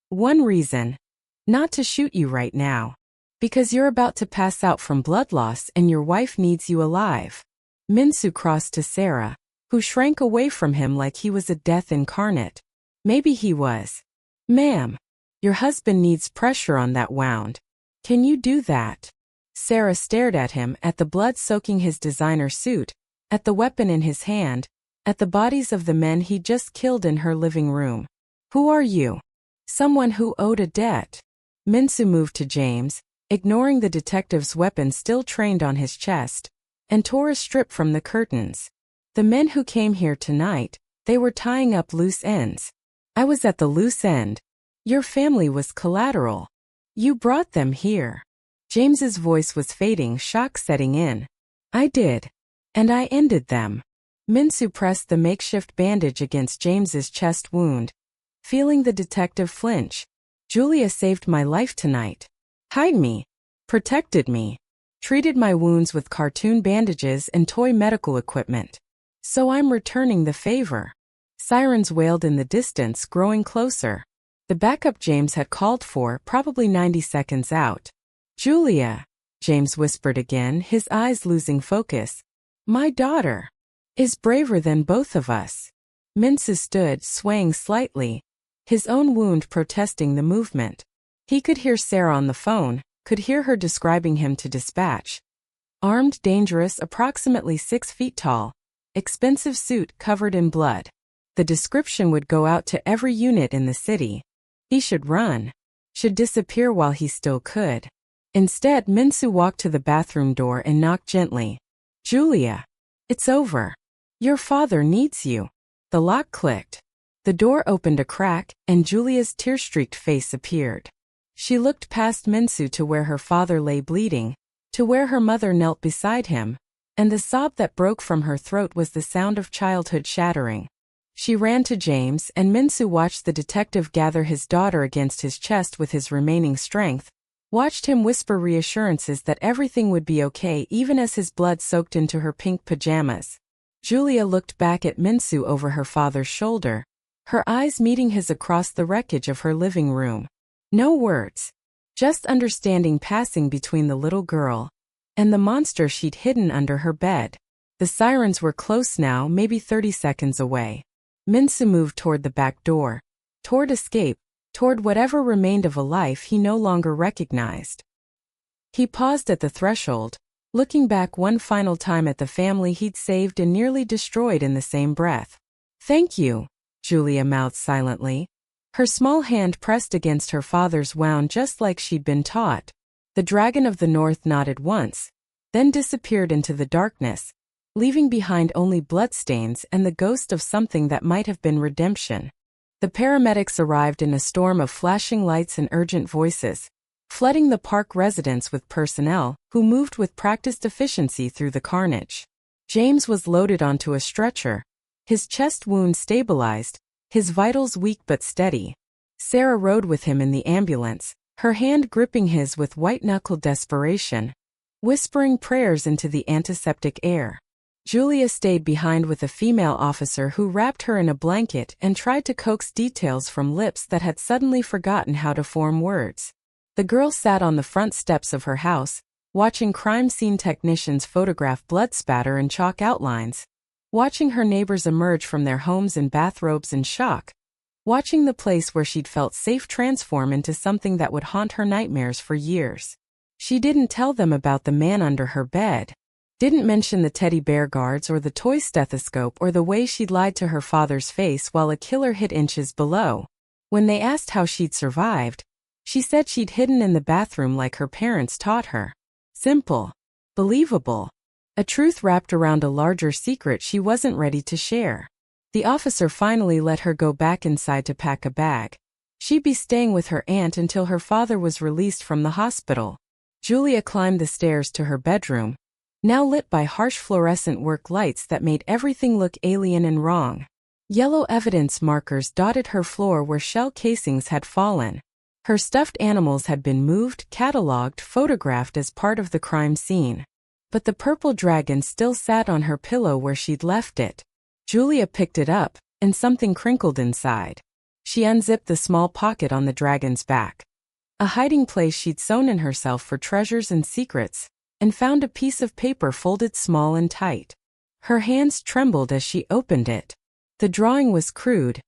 one reason not to shoot you right now. Because you're about to pass out from blood loss and your wife needs you alive. Minsu crossed to Sarah, who shrank away from him like he was a death incarnate. Maybe he was. Ma'am, your husband needs pressure on that wound. Can you do that? Sarah stared at him, at the blood soaking his designer suit, at the weapon in his hand, at the bodies of the men he just killed in her living room. Who are you? Someone who owed a debt. Minsu moved to James, ignoring the detective's weapon still trained on his chest, and tore a strip from the curtains. The men who came here tonight, they were tying up loose ends. I was at the loose end. Your family was collateral. You brought them here. James's voice was fading, shock setting in. I did. And I ended them. Minsu pressed the makeshift bandage against James's chest wound, feeling the detective flinch. Julia saved my life tonight. Hide me. Protected me. Treated my wounds with cartoon bandages and toy medical equipment. So I'm returning the favor. Sirens wailed in the distance, growing closer. The backup James had called for, probably 90 seconds out. Julia, James whispered again, his eyes losing focus. My daughter is braver than both of us. Minsu stood, swaying slightly, his own wound protesting the movement. He could hear Sarah on the phone, could hear her describing him to dispatch. Armed, dangerous, approximately 6 feet tall. Expensive suit covered in blood. The description would go out to every unit in the city. He should run. Should disappear while he still could. Instead, Minsu walked to the bathroom door and knocked gently. Julia. It's over. Your father needs you. The lock clicked. The door opened a crack, and Julia's tear-streaked face appeared. She looked past Minsu to where her father lay bleeding, to where her mother knelt beside him, and the sob that broke from her throat was the sound of childhood shattering. She ran to James, and Minsu watched the detective gather his daughter against his chest with his remaining strength, watched him whisper reassurances that everything would be okay even as his blood soaked into her pink pajamas. Julia looked back at Minsu over her father's shoulder, her eyes meeting his across the wreckage of her living room. No words. Just understanding passing between the little girl and the monster she'd hidden under her bed. The sirens were close now, maybe 30 seconds away. Minsu moved toward the back door, toward escape, toward whatever remained of a life he no longer recognized. He paused at the threshold, looking back one final time at the family he'd saved and nearly destroyed in the same breath. Thank you, Julia mouthed silently. Her small hand pressed against her father's wound just like she'd been taught. The Dragon of the North nodded once, then disappeared into the darkness, leaving behind only bloodstains and the ghost of something that might have been redemption. The paramedics arrived in a storm of flashing lights and urgent voices, flooding the park residence with personnel who moved with practiced efficiency through the carnage. James was loaded onto a stretcher, his chest wound stabilized, his vitals weak but steady. Sarah rode with him in the ambulance, her hand gripping his with white-knuckled desperation, whispering prayers into the antiseptic air. Julia stayed behind with a female officer who wrapped her in a blanket and tried to coax details from lips that had suddenly forgotten how to form words. The girl sat on the front steps of her house, watching crime scene technicians photograph blood spatter and chalk outlines, watching her neighbors emerge from their homes in bathrobes in shock, watching the place where she'd felt safe transform into something that would haunt her nightmares for years. She didn't tell them about the man under her bed, didn't mention the teddy bear guards or the toy stethoscope or the way she'd lied to her father's face while a killer hid inches below. When they asked how she'd survived, she said she'd hidden in the bathroom like her parents taught her. Simple. Believable. A truth wrapped around a larger secret she wasn't ready to share. The officer finally let her go back inside to pack a bag. She'd be staying with her aunt until her father was released from the hospital. Julia climbed the stairs to her bedroom, now lit by harsh fluorescent work lights that made everything look alien and wrong. Yellow evidence markers dotted her floor where shell casings had fallen. Her stuffed animals had been moved, catalogued, photographed as part of the crime scene. but the purple dragon still sat on her pillow where she'd left it. Julia picked it up, and something crinkled inside. She unzipped the small pocket on the dragon's back. A hiding place she'd sewn in herself for treasures and secrets, and found a piece of paper folded small and tight. Her hands trembled as she opened it. The drawing was crude,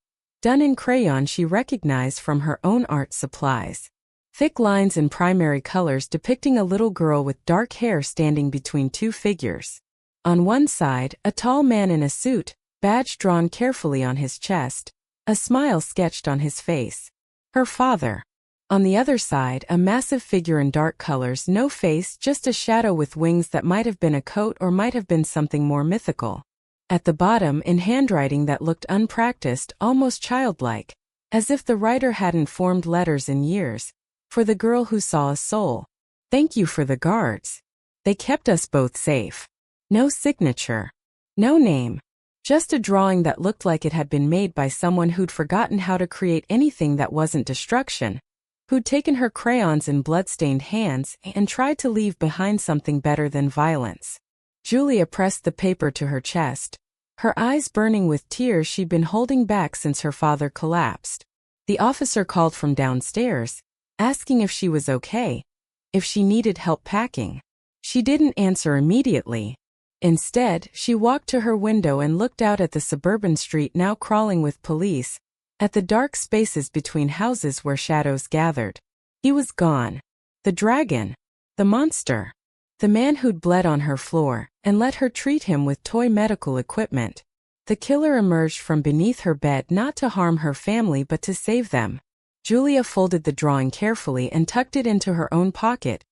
done in crayon she recognized from her own art supplies. Thick lines in primary colors depicting a little girl with dark hair standing between two figures. On one side, a tall man in a suit, badge drawn carefully on his chest, a smile sketched on his face. Her father. On the other side, a massive figure in dark colors, no face, just a shadow with wings that might have been a coat or might have been something more mythical. At the bottom, in handwriting that looked unpracticed, almost childlike, as if the writer hadn't formed letters in years. For the girl who saw a soul. Thank you for the guards. They kept us both safe. No signature. No name. Just a drawing that looked like it had been made by someone who'd forgotten how to create anything that wasn't destruction, who'd taken her crayons in blood-stained hands and tried to leave behind something better than violence. Julia pressed the paper to her chest, her eyes burning with tears she'd been holding back since her father collapsed. The officer called from downstairs, asking if she was okay, if she needed help packing. She didn't answer immediately. Instead, she walked to her window and looked out at the suburban street now crawling with police, at the dark spaces between houses where shadows gathered. He was gone. The dragon. The monster. The man who'd bled on her floor and let her treat him with toy medical equipment. The killer emerged from beneath her bed not to harm her family but to save them. Julia folded the drawing carefully and tucked it into her own pocket,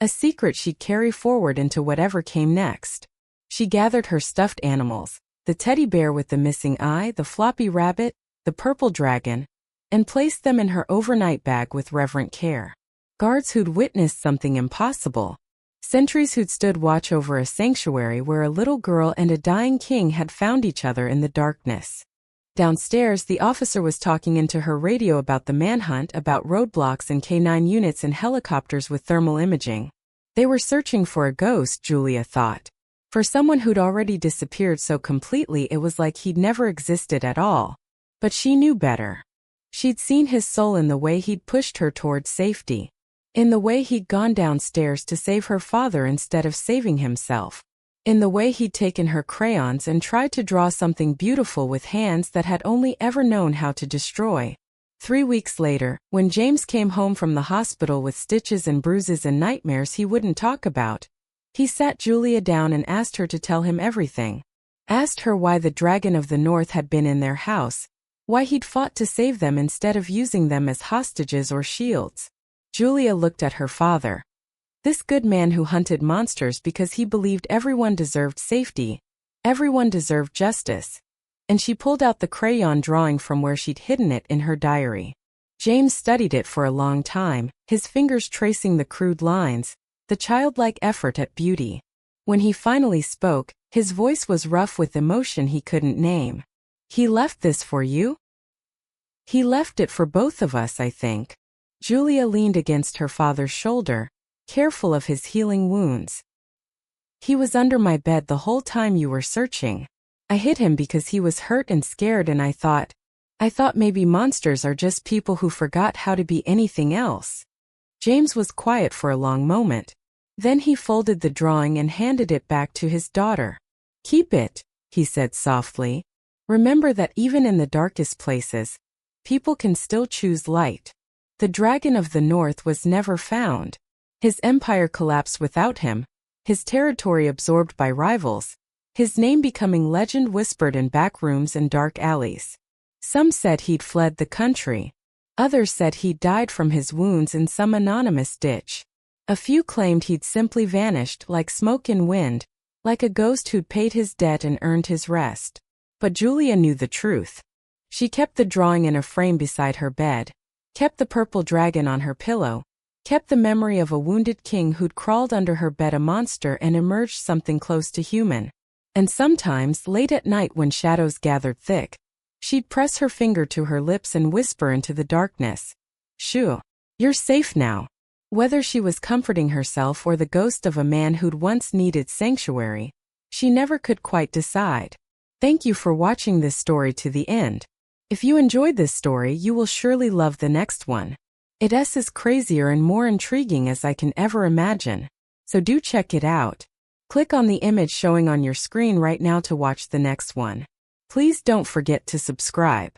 a secret she'd carry forward into whatever came next. She gathered her stuffed animals, the teddy bear with the missing eye, the floppy rabbit, the purple dragon, and placed them in her overnight bag with reverent care. Guards who'd witnessed something impossible. Sentries who'd stood watch over a sanctuary where a little girl and a dying king had found each other in the darkness. Downstairs, the officer was talking into her radio about the manhunt, about roadblocks and K9 units and helicopters with thermal imaging. They were searching for a ghost, Julia thought. For someone who'd already disappeared so completely it was like he'd never existed at all. But she knew better. She'd seen his soul in the way he'd pushed her towards safety. In the way he'd gone downstairs to save her father instead of saving himself. In the way he'd taken her crayons and tried to draw something beautiful with hands that had only ever known how to destroy. 3 weeks later, when James came home from the hospital with stitches and bruises and nightmares he wouldn't talk about, he sat Julia down and asked her to tell him everything. Asked her why the Dragon of the North had been in their house, why he'd fought to save them instead of using them as hostages or shields. Julia looked at her father. This good man who hunted monsters because he believed everyone deserved safety, everyone deserved justice. And she pulled out the crayon drawing from where she'd hidden it in her diary. James studied it for a long time, his fingers tracing the crude lines, the childlike effort at beauty. When he finally spoke, his voice was rough with emotion he couldn't name. He left this for you? He left it for both of us, I think. Julia leaned against her father's shoulder, careful of his healing wounds. He was under my bed the whole time you were searching. I hid him because he was hurt and scared and I thought maybe monsters are just people who forgot how to be anything else. James was quiet for a long moment. Then he folded the drawing and handed it back to his daughter. Keep it, he said softly. Remember that even in the darkest places, people can still choose light. The Dragon of the North was never found. His empire collapsed without him, his territory absorbed by rivals, his name becoming legend whispered in back rooms and dark alleys. Some said he'd fled the country. Others said he'd died from his wounds in some anonymous ditch. A few claimed he'd simply vanished like smoke in wind, like a ghost who'd paid his debt and earned his rest. But Julia knew the truth. She kept the drawing in a frame beside her bed, kept the purple dragon on her pillow, kept the memory of a wounded king who'd crawled under her bed a monster and emerged something close to human. And sometimes, late at night when shadows gathered thick, she'd press her finger to her lips and whisper into the darkness. Shoo, you're safe now. Whether she was comforting herself or the ghost of a man who'd once needed sanctuary, she never could quite decide. Thank you for watching this story to the end. If you enjoyed this story, you will surely love the next one. It's as crazier and more intriguing as I can ever imagine. So do check it out. Click on the image showing on your screen right now to watch the next one. Please don't forget to subscribe.